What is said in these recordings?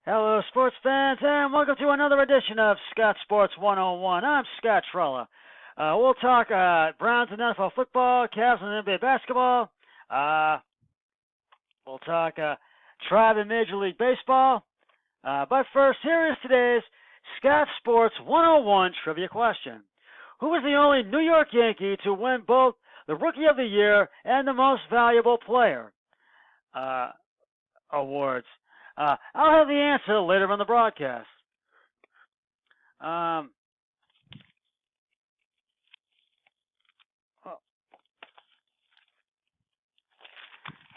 Hello, sports fans, and welcome to another edition of Scott Sports 101. I'm Scott Trella. We'll talk Browns and NFL football, Cavs and NBA basketball. We'll talk Tribe and Major League Baseball. But first, here is today's Scott Sports 101 trivia question. Who was the only New York Yankee to win both the Rookie of the Year and the Most Valuable Player awards? I'll have the answer later in the broadcast.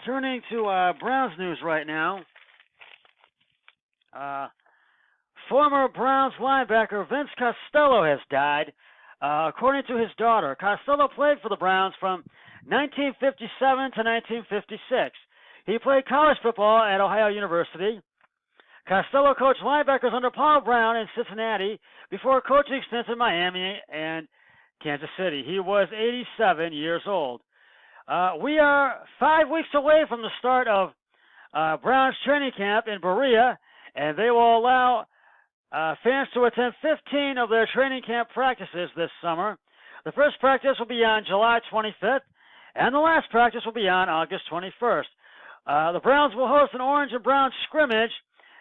Turning to Browns news right now. Former Browns linebacker Vince Costello has died. According to his daughter, Costello played for the Browns from 1957 to 1956. He played college football at Ohio University. Costello coached linebackers under Paul Brown in Cincinnati before coaching stints in Miami and Kansas City. He was 87 years old. We are 5 weeks away from the start of Browns training camp in Berea, and they will allow fans to attend 15 of their training camp practices this summer. The first practice will be on July 25th, and the last practice will be on August 21st. The Browns will host an orange and brown scrimmage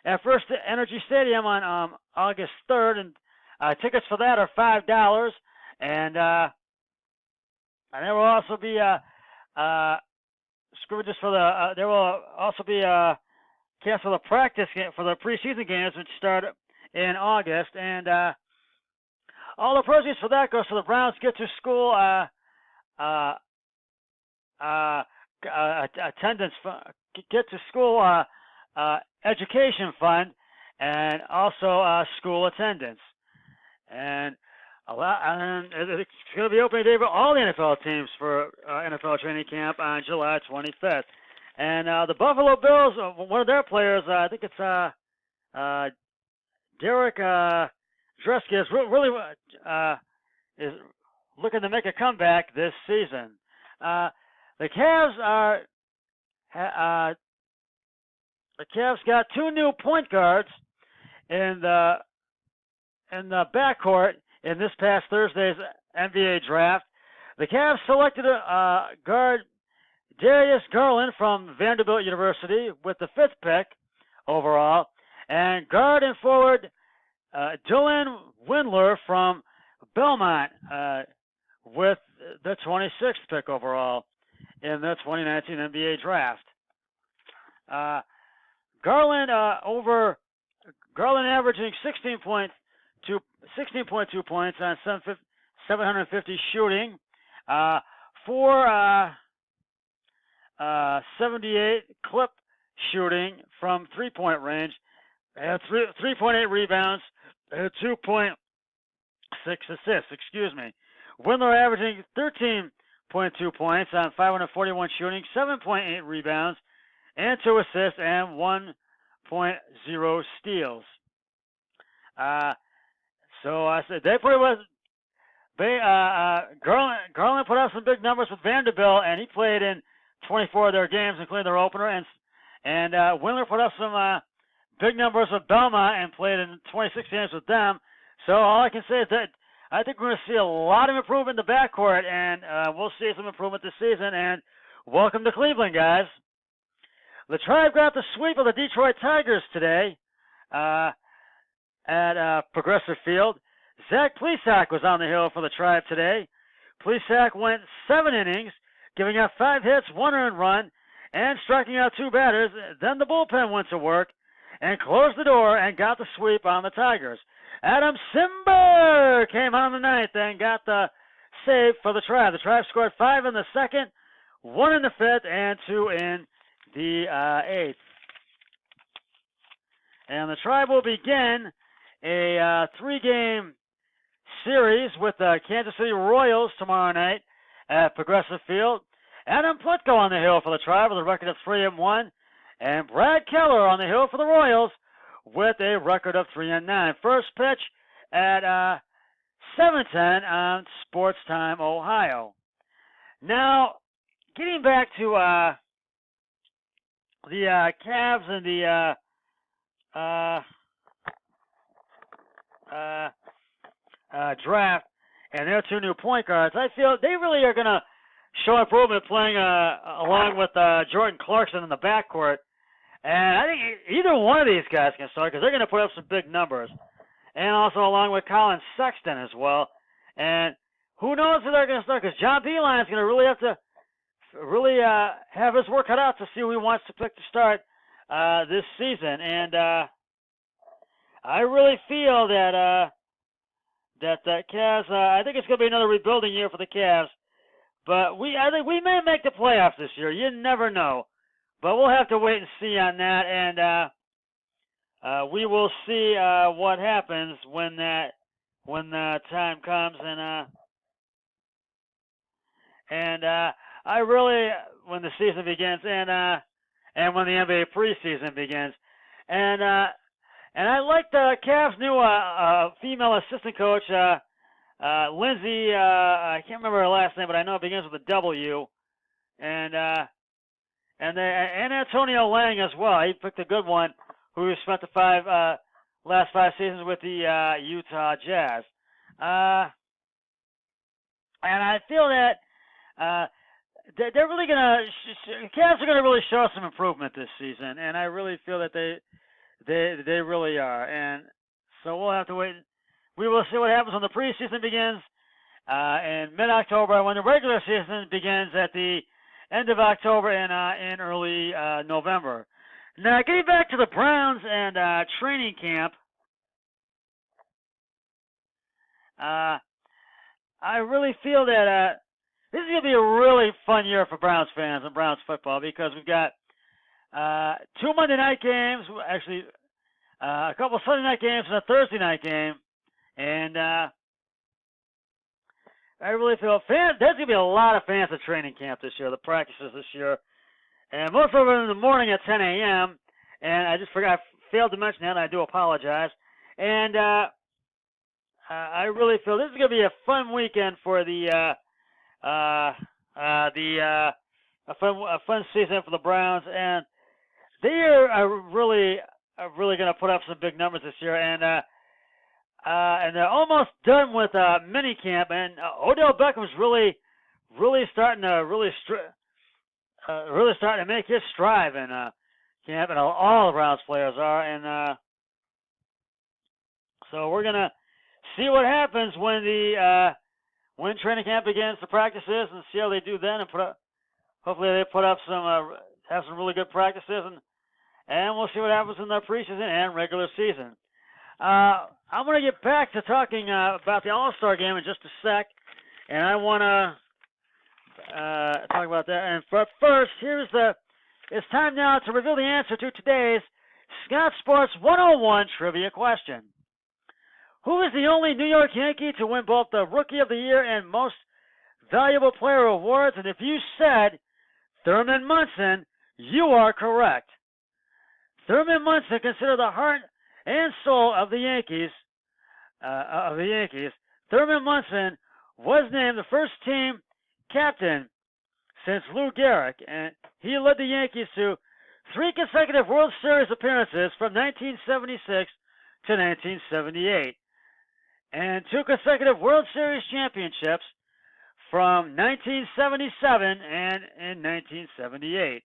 at First Energy Stadium on August 3rd, and tickets for that are $5. And there will also be scrimmages for the. There will also be camps for the practice for the preseason games, which start in August, and all the proceeds for that goes to the Browns Get to School attendance Get to School education fund, and also school attendance. And it's going to be opening day for all the NFL teams for NFL training camp on July 25th. And the Buffalo Bills, one of their players, I think it's Derek Dresky, is really is looking to make a comeback this season. The Cavs got two new point guards in the backcourt in this past Thursday's NBA draft. The Cavs selected guard Darius Garland from Vanderbilt University with the 5th pick overall, and guard and forward Dylan Windler from Belmont with the 26th pick overall in the 2019 NBA draft. Garland averaging 16.2 points on 750 shooting, 478 clip shooting from 3-point range, 3.8 rebounds, 2.6 assists. Windler averaging 13.2 points on 541 shooting, 7.8 rebounds, and 2 assists, and 1.0 steals. So I said they pretty much. Garland put out some big numbers with Vanderbilt, and he played in 24 of their games, including their opener. And Windler put up some big numbers with Belmont and played in 26 games with them. So all I can say is that I think we're going to see a lot of improvement in the backcourt, and we'll see some improvement this season. And welcome to Cleveland, guys. The Tribe got the sweep of the Detroit Tigers today at Progressive Field. Zach Plesac was on the hill for the Tribe today. Plesac went 7 innings, giving up 5 hits, 1 earned run, and striking out 2 batters. Then the bullpen went to work and closed the door and got the sweep on the Tigers. Adam Simber came on the 9th and got the save for the Tribe. The Tribe scored 5 in the 2nd, 1 in the 5th, and 2 in the 8th. And the Tribe will begin a 3-game series with the Kansas City Royals tomorrow night at Progressive Field. Adam Plutko on the hill for the Tribe with a record of 3-1, and Brad Keller on the hill for the Royals with a record of 3-9. First pitch at 7:10 on Sports Time Ohio. Now, getting back to the Cavs and the uh, draft and their two new point guards, I feel they really are going to show improvement playing along with Jordan Clarkson in the backcourt. And I think either one of these guys can start because they're going to put up some big numbers. And also along with Colin Sexton as well. And who knows who they're going to start because John Beilein is going to really have to have his work cut out to see who he wants to pick to start this season. And I really feel that the Cavs, I think it's going to be another rebuilding year for the Cavs. But I think we may make the playoffs this year. You never know. But we'll have to wait and see on that, and we will see what happens when the time comes. And I really, when the season begins, and when the NBA preseason begins, and I like the Cavs' new female assistant coach, Lindsay. I can't remember her last name, but I know it begins with a W, and Antonio Lang as well. He picked a good one who spent the last 5 seasons with the Utah Jazz. And I feel that they're really going to, Cavs are going to really show some improvement this season, and I really feel that they really are. And so we'll have to wait. We will see what happens when the preseason begins in mid-October, when the regular season begins at the end of October and early November. Now, getting back to the Browns and training camp, I really feel that this is going to be a really fun year for Browns fans and Browns football because we've got 2 Monday night games, actually a couple Sunday night games and a Thursday night game, and I really feel there's going to be a lot of fans at training camp this year, the practices this year. And most of them in the morning at 10 a.m. And I failed to mention that, and I do apologize. And I really feel this is going to be a fun weekend for a fun season for the Browns. And they are really going to put up some big numbers this year. And they're almost done with mini camp, and Odell Beckham's really starting to starting to make his stride in camp, and all the Browns players are, and so we're gonna see what happens when training camp begins, the practices, and see how they do then, and hopefully they put up have some really good practices, and we'll see what happens in the preseason and regular season. I'm going to get back to talking about the All-Star game in just a sec, and I want to talk about that. And first, it's time now to reveal the answer to today's Scott Sports 101 trivia question. Who is the only New York Yankee to win both the Rookie of the Year and Most Valuable Player awards? And if you said Thurman Munson, you are correct. Thurman Munson, considered the heart and soul of the Yankees, Thurman Munson was named the first team captain since Lou Gehrig, and he led the Yankees to 3 consecutive World Series appearances from 1976 to 1978, and 2 consecutive World Series championships from 1977 and in 1978.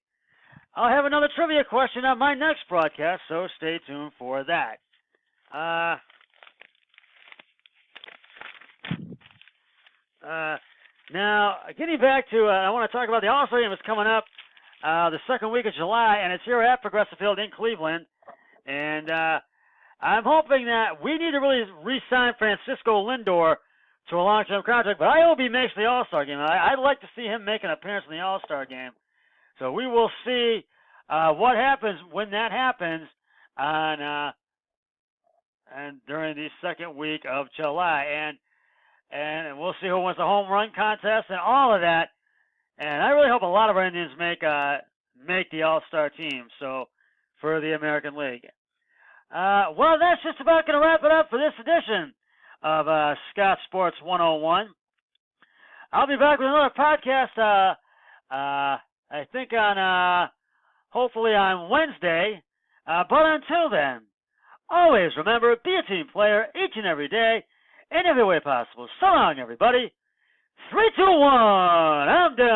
I'll have another trivia question on my next broadcast, so stay tuned for that. Now, getting back to, I want to talk about the All-Star game that's coming up the second week of July, and it's here at Progressive Field in Cleveland. And I'm hoping that we need to really re-sign Francisco Lindor to a long-term contract, but I hope he makes the All-Star game. I'd like to see him make an appearance in the All-Star game. So we will see what happens when that happens and during the second week of July. And we'll see who wins the home run contest and all of that. And I really hope a lot of our Indians make the All-Star team, so for the American League. Well, that's just about going to wrap it up for this edition of Scott Sports 101. I'll be back with another podcast, I think hopefully on Wednesday. But until then, Always remember, be a team player each and every day, in every way possible. So long, everybody. 3, 2, 1, I'm done.